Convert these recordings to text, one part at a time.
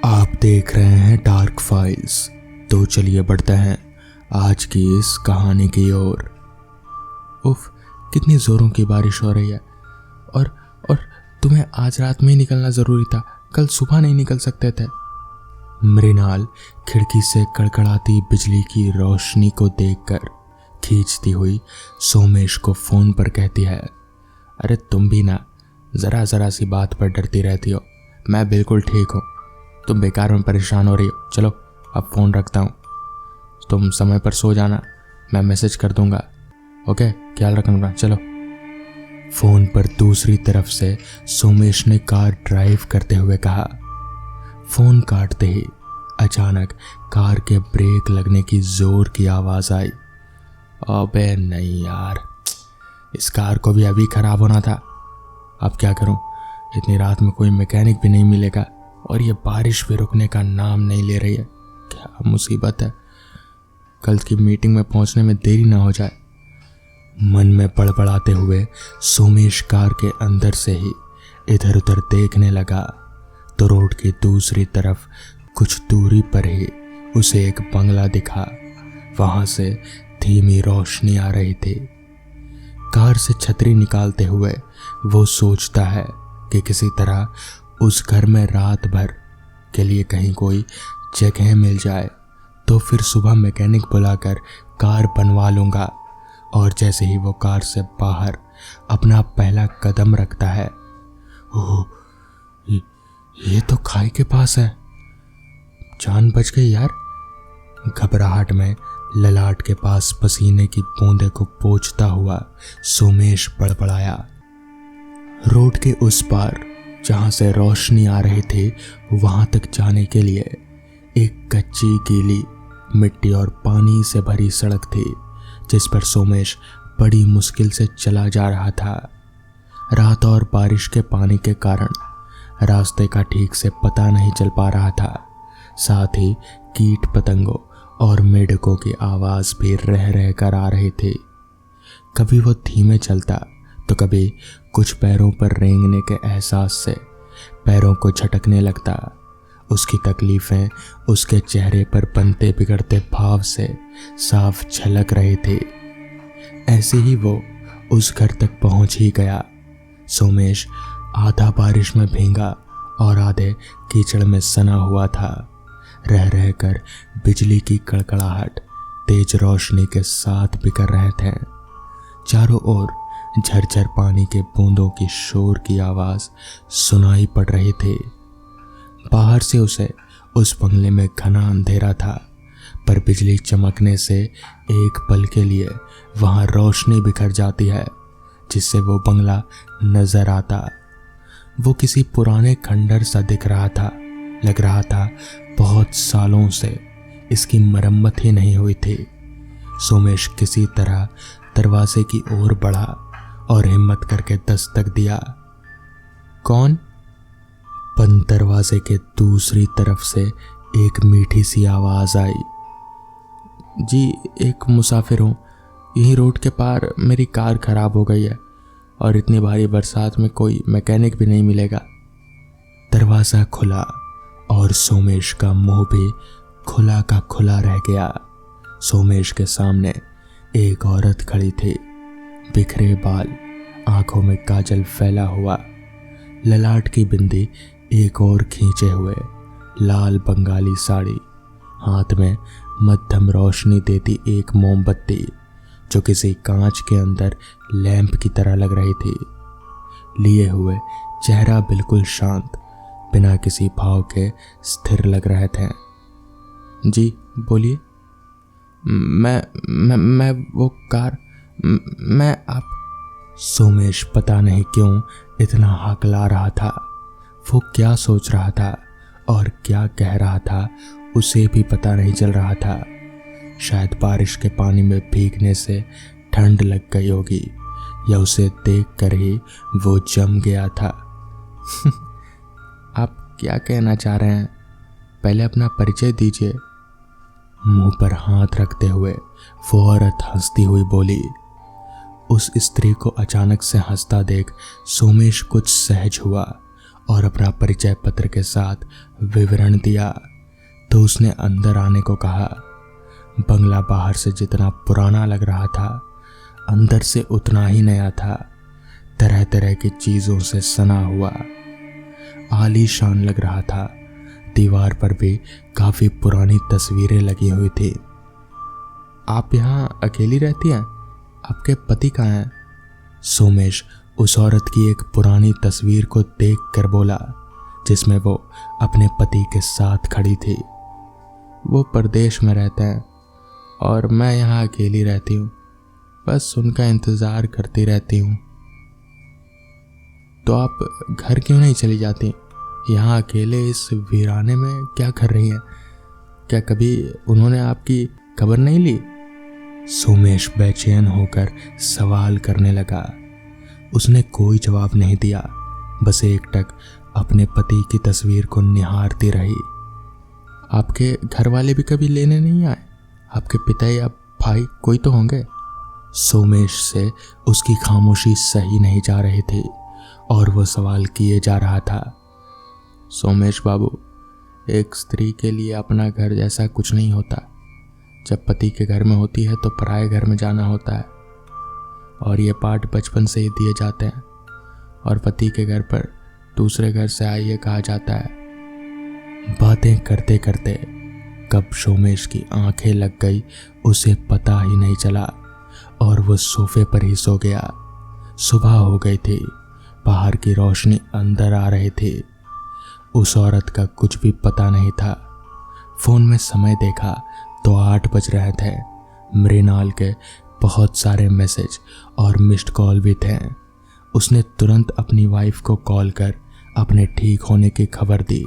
आप देख रहे हैं डार्क फाइल्स। तो चलिए बढ़ते हैं आज की इस कहानी की ओर। उफ, कितनी जोरों की बारिश हो रही है। और तुम्हें आज रात में ही निकलना जरूरी था, कल सुबह नहीं निकल सकते थे। मृणाल खिड़की से कड़कड़ाती बिजली की रोशनी को देखकर खींचती हुई सोमेश को फोन पर कहती है, अरे तुम भी ना जरा सी बात पर डरती रहती हो। मैं बिल्कुल ठीक हूँ, तुम बेकार में परेशान हो रही हो। चलो अब फ़ोन रखता हूँ, तुम समय पर सो जाना, मैं मैसेज कर दूंगा। ओके, ख्याल रखना, चलो। फ़ोन पर दूसरी तरफ से सोमेश ने कार ड्राइव करते हुए कहा। फ़ोन काटते ही अचानक कार के ब्रेक लगने की ज़ोर की आवाज़ आई। अबे नहीं यार, इस कार को भी अभी ख़राब होना था। अब क्या करूं, इतनी रात में कोई मैकेनिक भी नहीं मिलेगा और ये बारिश भी रुकने का नाम नहीं ले रही है। क्या मुसीबत है, कल की मीटिंग में पहुंचने में देरी ना हो जाए। मन में बड़बड़ाते हुए सोमेश कार के अंदर से ही इधर उधर देखने लगा तो रोड की दूसरी तरफ कुछ दूरी पर ही उसे एक बंगला दिखा। वहां से धीमी रोशनी आ रही थी। कार से छतरी निकालते हुए वो सोचता है कि किसी तरह उस घर में रात भर के लिए कहीं कोई जगह मिल जाए तो फिर सुबह मैकेनिक बुलाकर कार बनवा लूँगा। और जैसे ही वो कार से बाहर अपना पहला कदम रखता है, ओह, ये तो खाई के पास है। जान बच गई यार। घबराहट में ललाट के पास पसीने की बूंदे को पोंछता हुआ सोमेश बड़बड़ाया। रोड के उस पार जहां से रोशनी आ रही थी वहां तक जाने के लिए एक कच्ची गीली मिट्टी और पानी से भरी सड़क थी जिस पर सोमेश बड़ी मुश्किल से चला जा रहा था। रात और बारिश के पानी के कारण रास्ते का ठीक से पता नहीं चल पा रहा था। साथ ही कीट पतंगों और मेढकों की आवाज भी रह रह कर आ रही थी। कभी वो धीमे चलता तो कभी कुछ पैरों पर रेंगने के एहसास से पैरों को झटकने लगता। उसकी तकलीफें उसके चेहरे पर बनते बिगड़ते भाव से साफ झलक रही थी। ऐसे ही वो उस घर तक पहुंच ही गया। सोमेश आधा बारिश में भींगा और आधे कीचड़ में सना हुआ था। रह रहकर बिजली की कड़कड़ाहट तेज रोशनी के साथ बिखर रहे थे। चारों ओर झरझर पानी के बूंदों की शोर की आवाज सुनाई पड़ रही थी। बाहर से उसे उस बंगले में घना अंधेरा था, पर बिजली चमकने से एक पल के लिए वहां रोशनी बिखर जाती है जिससे वो बंगला नजर आता। वो किसी पुराने खंडर सा दिख रहा था। लग रहा था बहुत सालों से इसकी मरम्मत ही नहीं हुई थी। सोमेश किसी तरह दरवाजे की ओर बढ़ा और हिम्मत करके दस्तक दिया। कौन? बंद दरवाजे के दूसरी तरफ से एक मीठी सी आवाज आई। जी, एक मुसाफिर हूँ, यहीं रोड के पार मेरी कार खराब हो गई है और इतनी भारी बरसात में कोई मैकेनिक भी नहीं मिलेगा। दरवाजा खुला और सोमेश का मुंह भी खुला का खुला रह गया। सोमेश के सामने एक औरत खड़ी थी। बिखरे बाल, आंखों में काजल फैला हुआ, ललाट की बिंदी एक और खींचे हुए, लाल बंगाली साड़ी, हाथ में मध्यम रोशनी देती एक मोमबत्ती जो किसी कांच के अंदर लैंप की तरह लग रही थी। लिए हुए चेहरा बिल्कुल शांत, बिना किसी भाव के स्थिर लग रहे थे। जी बोलिए। मैं वो कार, मैं आप। सोमेश पता नहीं क्यों इतना हकला रहा था। वो क्या सोच रहा था और क्या कह रहा था उसे भी पता नहीं चल रहा था। शायद बारिश के पानी में भीगने से ठंड लग गई होगी या उसे देखकर ही वो जम गया था। आप क्या कहना चाह रहे हैं? पहले अपना परिचय दीजिए। मुंह पर हाथ रखते हुए वो औरत हंसती हुई बोली। उस स्त्री को अचानक से हंसता देख सोमेश कुछ सहज हुआ और अपना परिचय पत्र के साथ विवरण दिया तो उसने अंदर आने को कहा। बंगला बाहर से जितना पुराना लग रहा था, अंदर से उतना ही नया था। तरह तरह की चीज़ों से सना हुआ, आलीशान लग रहा था। दीवार पर भी काफ़ी पुरानी तस्वीरें लगी हुई थी। आप यहाँ अकेली रहती हैं? आपके पति कहाँ हैं? सोमेश उस औरत की एक पुरानी तस्वीर को देखकर बोला, जिसमें वो अपने पति के साथ खड़ी थी। वो परदेश में रहते हैं और मैं यहाँ अकेली रहती हूँ, बस उनका इंतज़ार करती रहती हूँ। तो आप घर क्यों नहीं चली जाती? यहाँ अकेले इस वीराने में क्या कर रही हैं? क्या कभी उन्होंने आपकी खबर नहीं ली? सोमेश बेचैन होकर सवाल करने लगा। उसने कोई जवाब नहीं दिया, बस एकटक अपने पति की तस्वीर को निहारती रही। आपके घर वाले भी कभी लेने नहीं आए? आपके पिता या भाई कोई तो होंगे। सोमेश से उसकी खामोशी सही नहीं जा रही थी और वो सवाल किए जा रहा था। सोमेश बाबू, एक स्त्री के लिए अपना घर जैसा कुछ नहीं होता। जब पति के घर में होती है तो पराये घर में जाना होता है, और ये पाठ बचपन से ही दिए जाते हैं। और पति के घर पर दूसरे घर से आइए कहा जाता है। बातें करते करते कब सोमेश की आंखें लग गई उसे पता ही नहीं चला और वो सोफे पर ही सो गया। सुबह हो गई थी, बाहर की रोशनी अंदर आ रही थी। उस औरत का कुछ भी पता नहीं था। फोन में समय देखा तो 8 बज रहे थे। मृणाल के बहुत सारे मैसेज और मिस्ड कॉल भी थे। उसने तुरंत अपनी वाइफ को कॉल कर अपने ठीक होने की खबर दी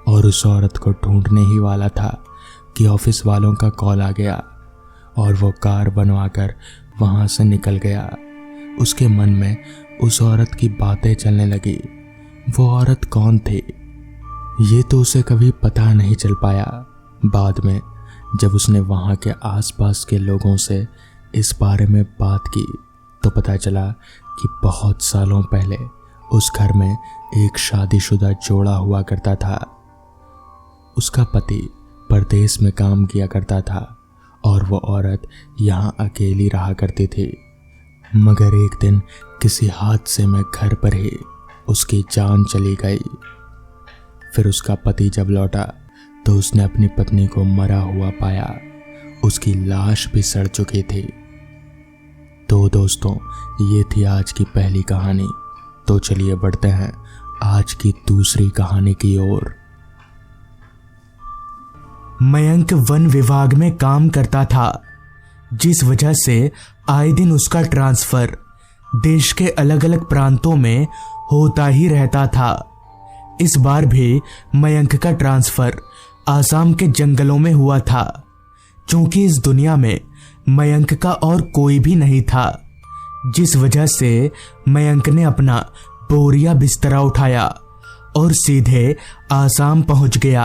और उस औरत को ढूंढने ही वाला था कि ऑफिस वालों का कॉल आ गया और वो कार बनवाकर वहां से निकल गया। उसके मन में उस औरत की बातें चलने लगी। वो औरत कौन थी, ये तो उसे कभी पता नहीं चल पाया। बाद में जब उसने वहां के आसपास के लोगों से इस बारे में बात की तो पता चला कि बहुत सालों पहले उस घर में एक शादीशुदा जोड़ा हुआ करता था। उसका पति परदेश में काम किया करता था और वो औरत यहाँ अकेली रहा करती थी। मगर एक दिन किसी हादसे में घर पर ही उसकी जान चली गई। फिर उसका पति जब लौटा तो उसने अपनी पत्नी को मरा हुआ पाया। उसकी लाश भी सड़ चुकी थी। तो दोस्तों, ये थी आज की पहली कहानी। तो चलिए बढ़ते हैं आज की दूसरी कहानी की ओर। मयंक वन विभाग में काम करता था, जिस वजह से आए दिन उसका ट्रांसफर देश के अलग अलग प्रांतों में होता ही रहता था। इस बार भी मयंक का ट्रांसफर आसाम के जंगलों में हुआ था, क्योंकि इस दुनिया में मयंक का और कोई भी नहीं था। जिस वजह से मयंक ने अपना बोरिया बिस्तरा उठाया और सीधे आसाम पहुंच गया।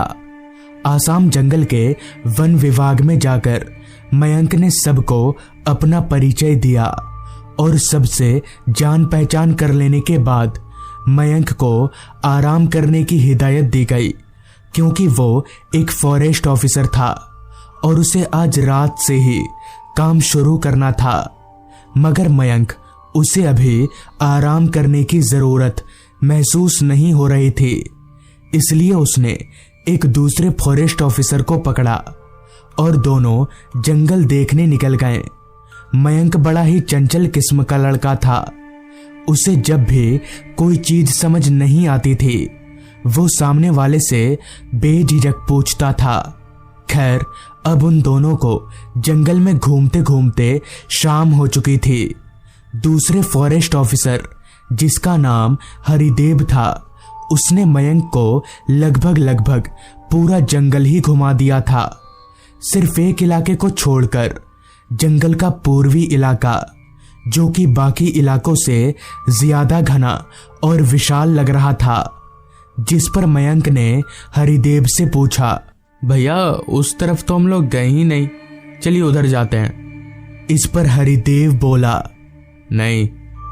आसाम जंगल के वन विभाग में जाकर मयंक ने सबको अपना परिचय दिया और सबसे जान पहचान कर लेने के बाद मयंक को आराम करने की हिदायत दी गई, क्योंकि वो एक फॉरेस्ट ऑफिसर था और उसे आज रात से ही काम शुरू करना था। मगर मयंक उसे अभी आराम करने की जरूरत महसूस नहीं हो रही थी, इसलिए उसने एक दूसरे फॉरेस्ट ऑफिसर को पकड़ा और दोनों जंगल देखने निकल गए। मयंक बड़ा ही चंचल किस्म का लड़का था। उसे जब भी कोई चीज समझ नहीं आती थी, वो सामने वाले से बेझिझक पूछता था। खैर, अब उन दोनों को जंगल में घूमते घूमते शाम हो चुकी थी। दूसरे फॉरेस्ट ऑफिसर, जिसका नाम हरिदेव था, उसने मयंक को लगभग पूरा जंगल ही घुमा दिया था। सिर्फ एक इलाके को छोड़कर जंगल का पूर्वी इलाका, जो कि बाकी इलाकों से ज्यादा घना और विशाल लग रहा था, जिस पर मयंक ने हरिदेव से पूछा, भैया उस तरफ तो हम लोग गए ही नहीं, चलिए उधर जाते हैं। इस पर हरिदेव बोला, नहीं,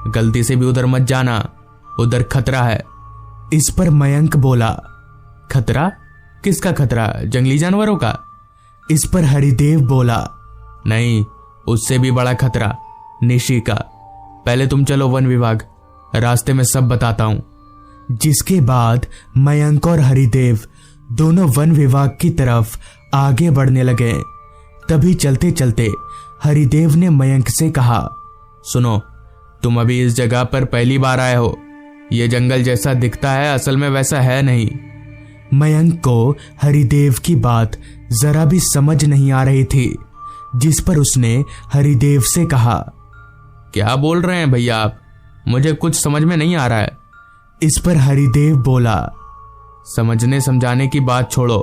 गलती से भी उधर मत जाना, उधर खतरा है। इस पर मयंक बोला, खतरा? किसका खतरा? जंगली जानवरों का? इस पर हरिदेव बोला, नहीं, उससे भी बड़ा खतरा, निशी का। पहले तुम चलो वन विभाग, रास्ते में सब बताता हूं। जिसके बाद मयंक और हरिदेव दोनों वन विभाग की तरफ आगे बढ़ने लगे। तभी चलते चलते हरिदेव ने मयंक से कहा, सुनो, तुम अभी इस जगह पर पहली बार आए हो। यह जंगल जैसा दिखता है असल में वैसा है नहीं। मयंक को हरिदेव की बात जरा भी समझ नहीं आ रही थी, जिस पर उसने हरिदेव से कहा, क्या बोल रहे हैं भैया आप? मुझे कुछ समझ में नहीं आ रहा है। इस पर हरिदेव बोला, समझने समझाने की बात छोड़ो,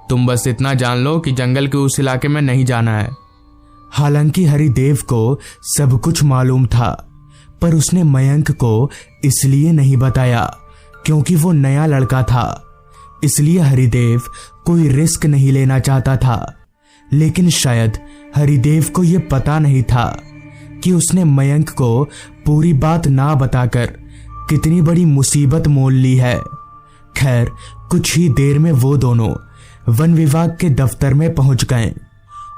तुम बस इतना जान लो कि जंगल के उस इलाके में नहीं जाना है। हालांकि हरिदेव को सब कुछ मालूम था, पर उसने मयंक को इसलिए नहीं बताया क्योंकि वो नया लड़का था। इसलिए हरिदेव कोई रिस्क नहीं लेना चाहता था। लेकिन शायद हरिदेव को यह पता नहीं था कि उसने मयंक को पूरी बात ना बताकर कितनी बड़ी मुसीबत मोल ली है। खैर, कुछ ही देर में वो दोनों वन विभाग के दफ्तर में पहुंच गए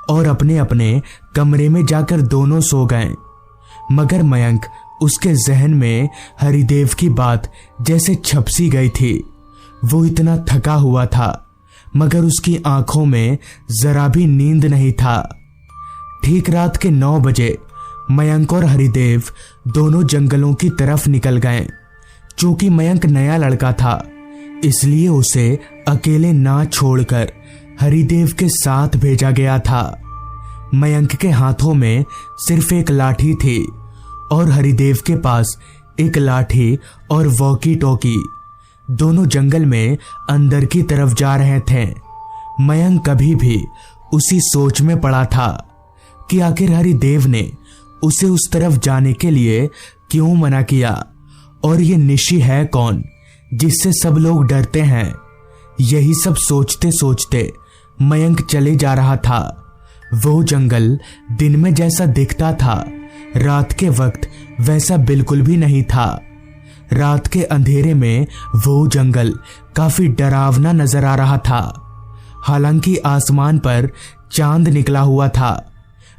और अपने अपने कमरे में जाकर दोनों सो गए। मगर मयंक, उसके जहन में हरिदेव की बात जैसे छपसी गई थी। वो इतना थका हुआ था, मगर उसकी आंखों में जरा भी नींद नहीं था। ठीक रात के 9 बजे मयंक और हरिदेव दोनों जंगलों की तरफ निकल गए। चूंकि मयंक नया लड़का था, इसलिए उसे अकेले ना छोड़कर हरिदेव के साथ भेजा गया था। मयंक के हाथों में सिर्फ एक लाठी थी और हरिदेव के पास एक लाठी और वॉकी टॉकी। दोनों जंगल में अंदर की तरफ जा रहे थे। मयंक कभी भी उसी सोच में पड़ा था कि आखिर हरिदेव ने उसे उस तरफ जाने के लिए क्यों मना किया, और ये निशी है कौन जिससे सब लोग डरते हैं। यही सब सोचते सोचते मयंक चले जा रहा था। वो जंगल दिन में जैसा दिखता था, रात के वक्त वैसा बिल्कुल भी नहीं था। रात के अंधेरे में वो जंगल काफी डरावना नजर आ रहा था। हालांकि आसमान पर चांद निकला हुआ था,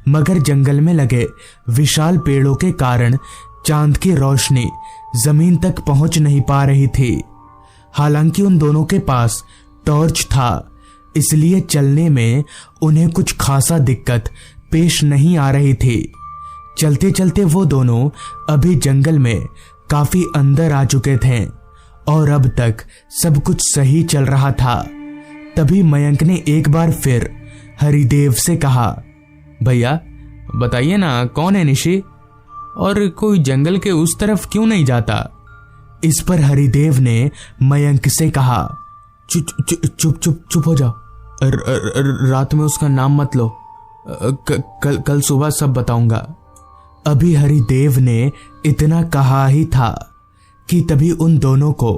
मगर जंगल में लगे विशाल पेड़ों के कारण चांद की रोशनी जमीन तक पहुंच नहीं पा रही थी। हालांकि उन दोनों के पास टॉर्च था, इसलिए चलने में उन्हें कुछ खासा दिक्कत पेश नहीं आ रही थी। चलते चलते वो दोनों अभी जंगल में काफी अंदर आ चुके थे और अब तक सब कुछ सही चल रहा था। तभी मयंक ने एक बार फिर हरिदेव से कहा, भैया बताइए ना, कौन है निशी, और कोई जंगल के उस तरफ क्यों नहीं जाता? इस पर हरिदेव ने मयंक से कहा, चुप हो जाओ, रात में उसका नाम मत लो, कल सुबह सब बताऊंगा। अभी हरिदेव ने इतना कहा ही था कि तभी उन दोनों को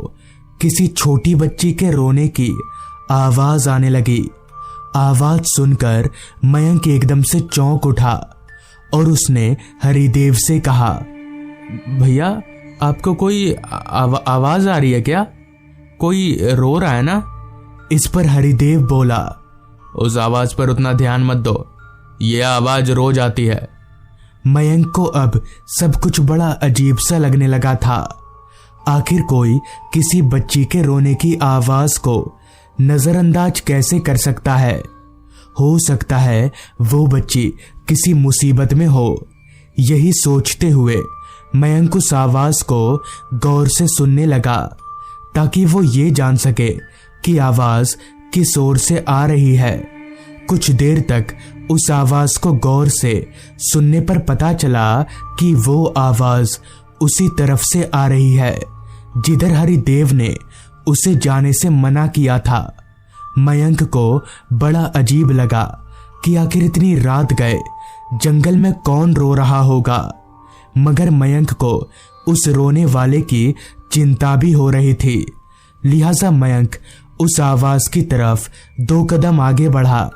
किसी छोटी बच्ची के रोने की आवाज आने लगी। आवाज सुनकर मयंक एकदम से चौंक उठा और उसने हरिदेव से कहा, भैया आपको कोई आवाज आ रही है क्या? कोई रो रहा है ना? इस पर हरिदेव बोला, उस आवाज पर उतना ध्यान मत दो, ये आवाज रोज आती है। मयंक को अब सब कुछ बड़ा अजीब सा लगने लगा था। आखिर कोई किसी बच्ची के रोने की आवाज को नजरअंदाज कैसे कर सकता है? हो सकता है वो बच्ची किसी मुसीबत में हो। यही सोचते हुए मयंक उस आवाज को गौर से सुनने लगा ताकि वो ये जान सके कि आवाज किस ओर से आ रही है। कुछ देर तक उस आवाज को गौर से सुनने पर पता चला कि वो आवाज उसी तरफ से आ रही है जिधर हरिदेव ने उसे जाने से मना किया था। मयंक को बड़ा अजीब लगा कि आखिर इतनी रात गए जंगल में कौन रो रहा होगा, मगर मयंक को उस रोने वाले की चिंता भी हो रही थी। लिहाजा मयंक उस आवाज की तरफ 2 कदम आगे बढ़ा।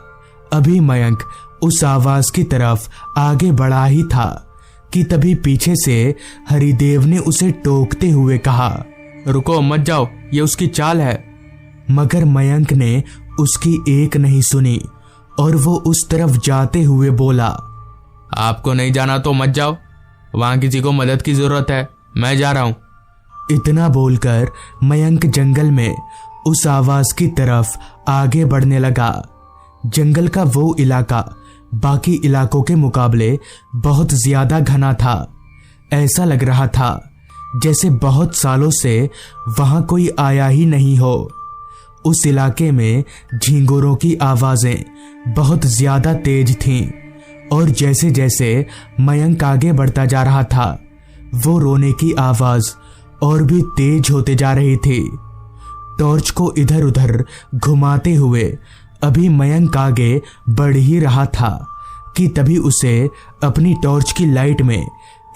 अभी मयंक उस आवाज की तरफ आगे बढ़ा ही था कि तभी पीछे से हरिदेव ने उसे टोकते हुए कहा, रुको मत जाओ, ये उसकी चाल है। मगर मयंक ने उसकी एक नहीं सुनी और वो उस तरफ जाते हुए बोला, आपको नहीं जाना तो मत जाओ, वहां किसी को मदद की जरूरत है, मैं जा रहा हूं। इतना बोलकर मयंक जंगल में उस आवाज की तरफ आगे बढ़ने लगा। जंगल का वो इलाका बाकी इलाकों के मुकाबले बहुत ज्यादा घना था। ऐसा लग रहा था जैसे बहुत सालों से वहां कोई आया ही नहीं हो। उस इलाके में झींगुरों की आवाजें बहुत ज्यादा तेज थीं और जैसे जैसे मयंक आगे बढ़ता जा रहा था वो रोने की आवाज और भी तेज होते जा रही थी। टॉर्च को इधर उधर घुमाते हुए अभी मयंक आगे बढ़ ही रहा था कि तभी उसे अपनी टॉर्च की लाइट में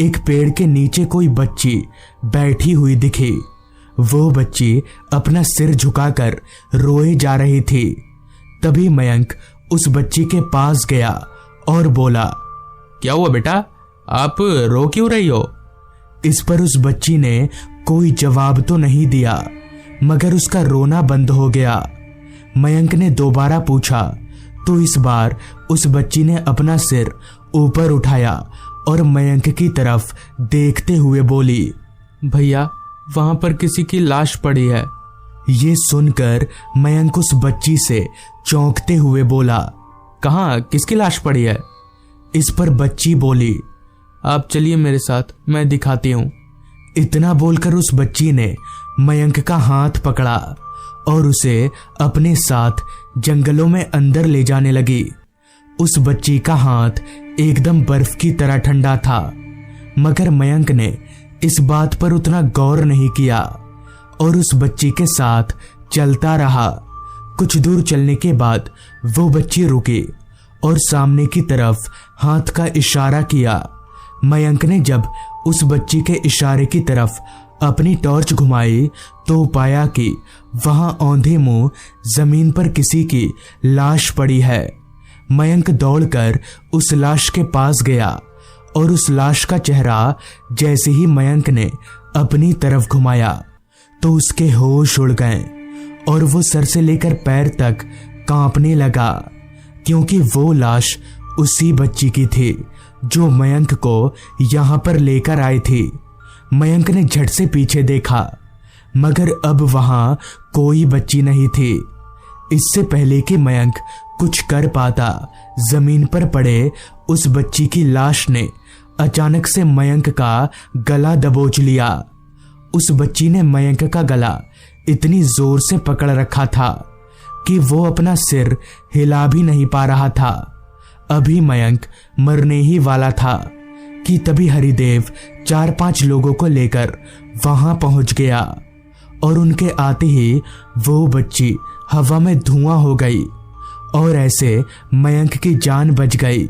एक पेड़ के नीचे कोई बच्ची बैठी हुई दिखी। वो बच्ची अपना सिर झुकाकर रोए जा रही थी। तभी मयंक उस बच्ची के पास गया और बोला, क्या हुआ बेटा, आप रो क्यों रही हो? इस पर उस बच्ची ने कोई जवाब तो नहीं दिया मगर उसका रोना बंद हो गया। मयंक ने दोबारा पूछा तो इस बार उस बच्ची ने अपना सिर ऊपर उठाया और मयंक की तरफ देखते हुए बोली, भैया वहां पर किसी की लाश पड़ी है। ये सुनकर मयंक उस बच्ची से चौंकते हुए बोला, कहाँ, किसकी लाश पड़ी है? इस पर बच्ची बोली, आप चलिए मेरे साथ, मैं दिखाती हूँ। इतना बोलकर उस बच्ची ने मयंक का हाथ पकड़ा और उसे अपने साथ जंगलों में अंदर ले जाने लगी। उस बच्ची का हाथ एकदम बर्फ की तरह ठंडा था मगर मयंक ने इस बात पर उतना गौर नहीं किया और उस बच्ची के साथ चलता रहा। कुछ दूर चलने के बाद वो बच्ची रुकी और सामने की तरफ हाथ का इशारा किया। मयंक ने जब उस बच्ची के इशारे की तरफ अपनी टॉर्च घुमाई तो पाया कि वहां औंधे मुंह जमीन पर किसी की लाश पड़ी है। मयंक दौड़कर उस लाश के पास गया और उस लाश का चेहरा जैसे ही मयंक ने अपनी तरफ घुमाया तो उसके होश उड़ गए और वो सर से लेकर पैर तक कांपने लगा क्योंकि वो लाश उसी बच्ची की थी जो मयंक को यहां पर लेकर आई थी। मयंक ने झट से पीछे देखा मगर अब वहां कोई बच्ची नहीं थी। इससे पहले कि मयंक कुछ कर पाता, जमीन पर पड़े उस बच्ची की लाश ने अचानक से मयंक का गला दबोच लिया। उस बच्ची ने मयंक का गला इतनी जोर से पकड़ रखा था कि वो अपना सिर हिला भी नहीं पा रहा था। अभी मयंक मरने ही वाला था कि तभी हरिदेव 4-5 लोगों को लेकर वहां पहुंच गया और उनके आते ही वो बच्ची हवा में धुआं हो गई और ऐसे मयंक की जान बच गई।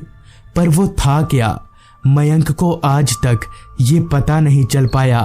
पर वो था क्या, मयंक को आज तक ये पता नहीं चल पाया।